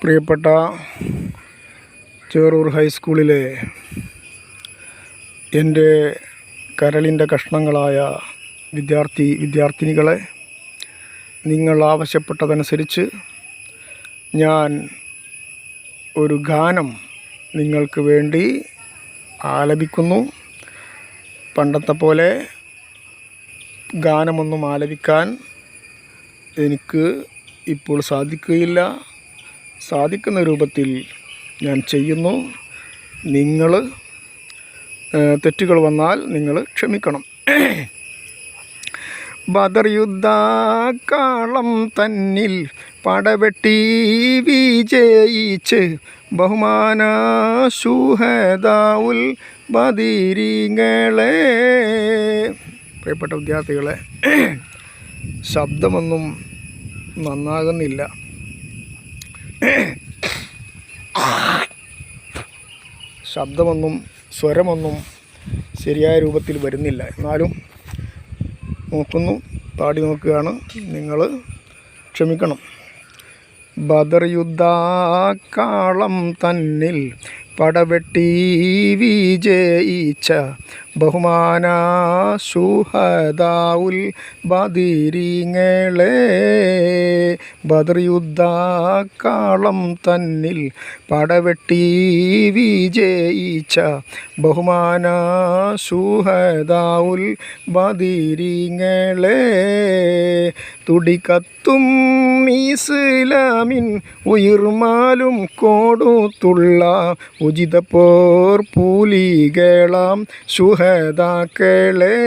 പ്രിയപ്പെട്ട ചേറൂർ ഹൈസ്കൂളിലെ എൻ്റെ കരളിൻ്റെ കഷ്ണങ്ങളായ വിദ്യാർത്ഥിനികളെ, നിങ്ങൾ ആവശ്യപ്പെട്ടതനുസരിച്ച് ഞാൻ ഒരു ഗാനം നിങ്ങൾക്ക് വേണ്ടി ആലപിക്കുന്നു. പണ്ടത്തെ പോലെ ഗാനമൊന്നും ആലപിക്കാൻ എനിക്ക് ഇപ്പോൾ സാധിക്കുകയില്ല. സാധിക്കുന്ന രൂപത്തിൽ ഞാൻ ചെയ്യുന്നു. നിങ്ങൾ തെറ്റുകൾ വന്നാൽ നിങ്ങൾ ക്ഷമിക്കണം. ബദർ യുദ്ധക്കാളം തന്നിൽ പടവെട്ടി വിജയിച്ച് ബഹുമാന ശുഹദാഉൽ ബദരീങ്ങളെ. പ്രിയപ്പെട്ട വിദ്യാർത്ഥികളെ, ശബ്ദമൊന്നും നന്നാകുന്നില്ല. സ്വരമൊന്നും ശരിയായ രൂപത്തിൽ വരുന്നില്ല. എന്നാലും പാടി നോക്കുകയാണ്. നിങ്ങൾ ക്ഷമിക്കണം. ബദർ യുദ്ധക്കാളം തന്നിൽ പടവെട്ടി വിജയിച്ച ബഹുമാന ശുഹദാഉൽ ബദരീങ്ങളെ. ബദർ യുദ്ധക്കാളം തന്നിൽ പടവെട്ടി വിജയിച്ച ബഹുമാന ശുഹദാഉൽ ബദരീങ്ങളെ. തുടികത്തും ഇസ്ലാമിൻ ഉയിർമാലും കോടുത്തുള്ള ഉചിത പോർ പൂലികളാം ശുഹദാക്കളെ.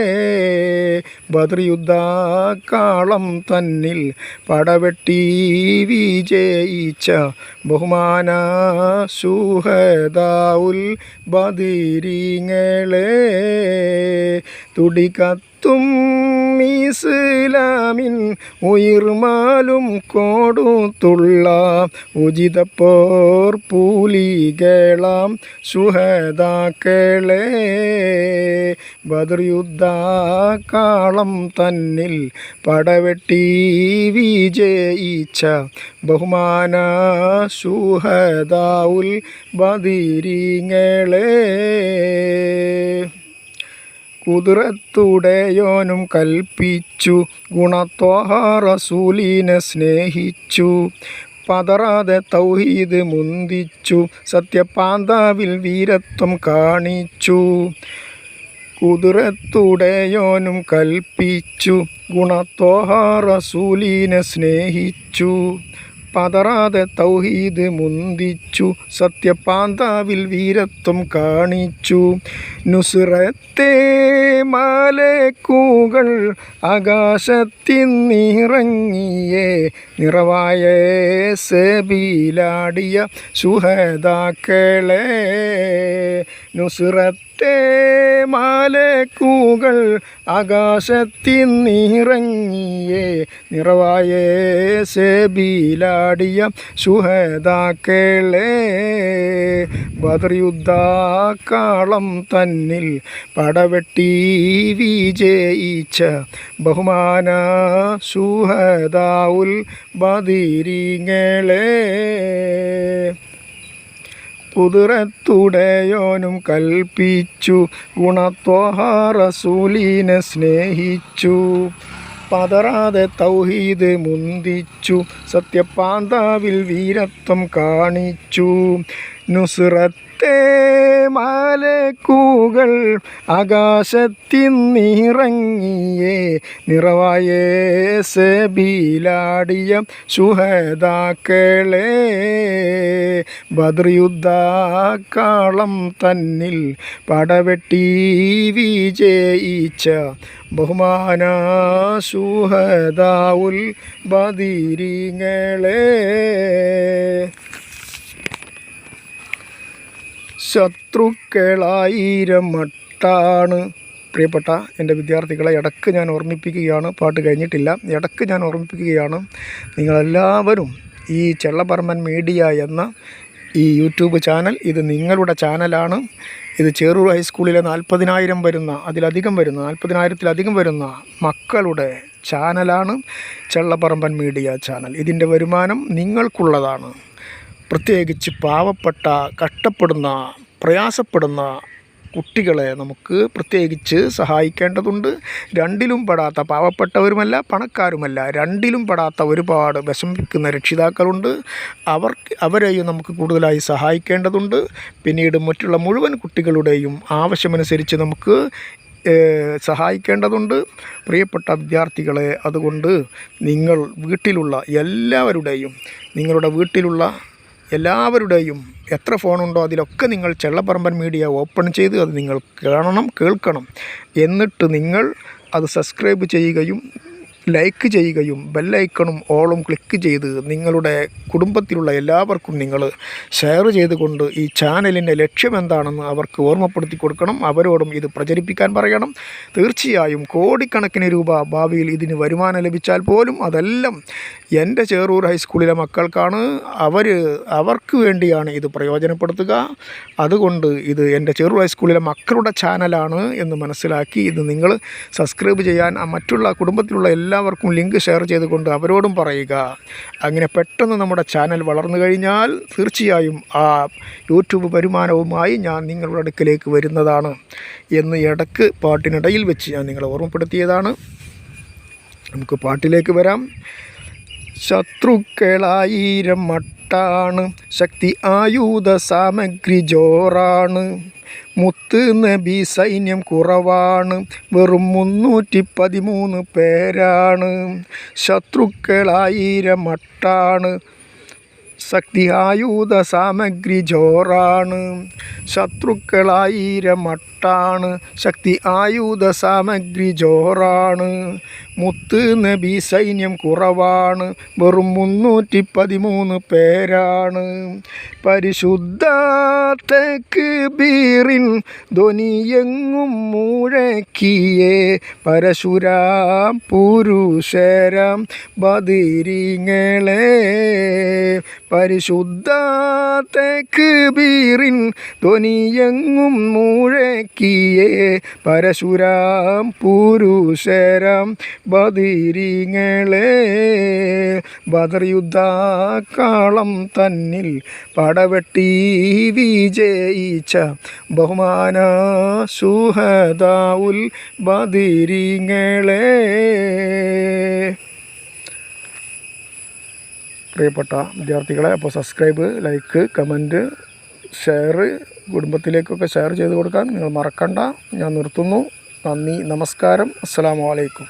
ബദർ യുദ്ധക്കാളം തന്നിൽ പടവെട്ടി വിജയിച്ച ബഹുമാന ശുഹദാഉൽ ബദരീങ്ങളെ. തുടികത്തും ഇസ്ലാമിൻ ഉയിർമാലും കോടുത്തുള്ള ഉചിത പോർ പൂലികളാം ശുഹദാക്കളെ. ബദർ യുദ്ധക്കാളം തന്നിൽ പടവെട്ടി വിജയിച്ച ബഹുമാന ശുഹദാഉൽ ബദരീങ്ങളെ. കുദ്റത്തുടയോനും കൽപ്പിച്ചു ഗുണത്വഹ റസൂലിനെ സ്നേഹിച്ചു. പതറാതെ തൗഹീദ് മുന്തിച്ചു സത്യപാന്താവിൽ വീരത്വം കാണിച്ചു. കുദ്റത്തുടയോനും കൽപ്പിച്ചു ഗുണത്വഹ റസൂലിനെ സ്നേഹിച്ചു. പതറാതെ തൗഹീദ് മുന്തിച്ചു സത്യപാന്താവിൽ വീരത്വം കാണിച്ചു. നുസ്രത്തെ മലക്കുകൾ ആകാശത്തിന്നിറങ്ങിയേ നിറവായ സബീലാടിയ ശുഹദാക്കളെ. നുസ്രത്തെ മലക്കുകൾ ആകാശത്തിന്നിറങ്ങിയേ നിറവായ സബീലാടിയ ശുഹദാക്കളെ. ബദർ യുദ്ധക്കാളം തന്നിൽ പടവെട്ടി വിജയിച്ച ബഹുമാന ശുഹദാഉൽ ബദരീങ്ങളെ. കുദ്റത്തുടയോനും കൽപ്പിച്ചു ഗുണത്വഹ റസൂലിനെ സ്നേഹിച്ചു. പതറാതെ തൗഹീദ് മുന്തിച്ചു സത്യപാന്താവിൽ വീരത്വം കാണിച്ചു. നുസ്രത്തെ മലക്കുകൾ ആകാശത്തിന്നിറങ്ങിയേ നിറവായ സബീലാടിയ ശുഹദാക്കളെ. ബദർ യുദ്ധക്കാളം തന്നിൽ പടവെട്ടി വിജയിച്ച ബഹുമാന ശുഹദാഉൽ ബദരീങ്ങളെ. ശത്രുക്കളായിരം മട്ടാണ്. പ്രിയപ്പെട്ട എൻ്റെ വിദ്യാർത്ഥികളെ, ഇടയ്ക്ക് ഞാൻ ഓർമ്മിപ്പിക്കുകയാണ്, പാട്ട് കഴിഞ്ഞിട്ടില്ല, ഇടയ്ക്ക് ഞാൻ ഓർമ്മിപ്പിക്കുകയാണ്. നിങ്ങളെല്ലാവരും ഈ ചെള്ളപറമ്പൻ മീഡിയ എന്ന ഈ യൂട്യൂബ് ചാനൽ, ഇത് നിങ്ങളുടെ ചാനലാണ്. ഇത് ചേറൂർ ഹൈസ്കൂളിലെ 40,000 വരുന്ന, അതിലധികം വരുന്ന 40,000-ത്തിലധികം വരുന്ന മക്കളുടെ ചാനലാണ് ചെള്ളപറമ്പൻ മീഡിയ ചാനൽ. ഇതിൻ്റെ വരുമാനം നിങ്ങൾക്കുള്ളതാണ്. പ്രത്യേകിച്ച് പാവപ്പെട്ട, കഷ്ടപ്പെടുന്ന, പ്രയാസപ്പെടുന്ന കുട്ടികളെ നമുക്ക് പ്രത്യേകിച്ച് സഹായിക്കേണ്ടതുണ്ട്. രണ്ടിലും പെടാത്ത, പാവപ്പെട്ടവരുമല്ല പണക്കാരുമല്ല, രണ്ടിലും പെടാത്ത ഒരുപാട് വിഷമിക്കുന്ന രക്ഷിതാക്കളുണ്ട്. അവരെയും നമുക്ക് കൂടുതലായി സഹായിക്കേണ്ടതുണ്ട്. പിന്നീട് മറ്റുള്ള മുഴുവൻ കുട്ടികളുടെയും ആവശ്യമനുസരിച്ച് നമുക്ക് സഹായിക്കേണ്ടതുണ്ട്. പ്രിയപ്പെട്ട വിദ്യാർത്ഥികളെ, അതുകൊണ്ട് നിങ്ങൾ വീട്ടിലുള്ള എല്ലാവരുടെയും, നിങ്ങളുടെ വീട്ടിലുള്ള എല്ലാവരുടെയും എത്ര ഫോണുണ്ടോ അതിലൊക്കെ നിങ്ങൾ ചെള്ളപ്പറമ്പൻ മീഡിയ ഓപ്പൺ ചെയ്ത് അത് നിങ്ങൾ കാണണം, കേൾക്കണം. എന്നിട്ട് നിങ്ങൾ അത് സബ്സ്ക്രൈബ് ചെയ്യുകയും ലൈക്ക് ചെയ്യുകയും ബെല്ലൈക്കണും ഓളും ക്ലിക്ക് ചെയ്ത് നിങ്ങളുടെ കുടുംബത്തിലുള്ള എല്ലാവർക്കും നിങ്ങൾ ഷെയർ ചെയ്തുകൊണ്ട് ഈ ചാനലിൻ്റെ ലക്ഷ്യം എന്താണെന്ന് അവർക്ക് ഓർമ്മപ്പെടുത്തി കൊടുക്കണം. അവരോടും ഇത് പ്രചരിപ്പിക്കാൻ പറയണം. തീർച്ചയായും കോടിക്കണക്കിന് രൂപ ഭാവിയിൽ ഇതിന് വരുമാനം ലഭിച്ചാൽ പോലും അതെല്ലാം എൻ്റെ ചേറൂർ ഹൈസ്കൂളിലെ മക്കൾക്കാണ്. അവർക്ക് വേണ്ടിയാണ് ഇത് പ്രയോജനപ്പെടുത്തുക. അതുകൊണ്ട് ഇത് എൻ്റെ ചേറൂർ ഹൈസ്കൂളിലെ മക്കളുടെ ചാനലാണ് എന്ന് മനസ്സിലാക്കി ഇത് നിങ്ങൾ സബ്സ്ക്രൈബ് ചെയ്യാൻ മറ്റുള്ള കുടുംബത്തിലുള്ള എല്ലാവർക്കും ലിങ്ക് ഷെയർ ചെയ്തുകൊണ്ട് അവരോടും പറയുക. അങ്ങനെ പെട്ടെന്ന് നമ്മുടെ ചാനൽ വളർന്നു കഴിഞ്ഞാൽ തീർച്ചയായും ആ യൂട്യൂബ് വരുമാനവുമായി ഞാൻ നിങ്ങളുടെ അടുക്കലേക്ക് വരുന്നതാണ് എന്ന് ഇടയ്ക്ക് പാട്ടിനിടയിൽ വെച്ച് ഞാൻ നിങ്ങളെ ഓർമ്മപ്പെടുത്തിയതാണ്. നമുക്ക് പാട്ടിലേക്ക് വരാം. ശത്രുക്കളായിരം മട്ടാണ്, ശക്തി ആയുധ സാമഗ്രി ജോറാണ്. മുത്ത് നബി സൈന്യം കുറവാണ്, വെറും 313 പേരാണ്. ശത്രുക്കളായിരം മട്ടാണ്, ശക്തി ആയുധ സാമഗ്രി ജോറാണ്. ശത്രുക്കളായിരം മട്ടാണ്, ശക്തി ആയുധ സാമഗ്രി ജോറാണ്. മുത്ത് നബി സൈന്യം കുറവാണ്, വെറും 313 പേരാണ്. പരിശുദ്ധ തക്ബീറിൻ ധ്വനിയെങ്ങും മുഴക്കിയേ പരശുരാം പുരുഷരാം ബദരീങ്ങളെ. പരിശുദ്ധ തക്ബീറിൻ ധ്വനിയെങ്ങും മുഴക്കിയേ പരശുരാം പുരുഷരാം ബദരീങ്ങളെ. ബദർ യുദ്ധക്കാളം തന്നിൽ പടവെട്ടി വിജയിച്ച ബഹുമാന ശുഹദാഉൽ ബദരീങ്ങളെ. പ്രിയപ്പെട്ട വിദ്യാർത്ഥികളെ, അപ്പോൾ സബ്സ്ക്രൈബ്, ലൈക്ക്, കമൻറ്റ്, ഷെയർ കുടുംബത്തിലേക്കൊക്കെ ഷെയർ ചെയ്ത് കൊടുക്കാൻ നിങ്ങൾ മറക്കണ്ട. ഞാൻ നിർത്തുന്നു. നന്ദി, നമസ്കാരം, അസ്സലാമു അലൈക്കും.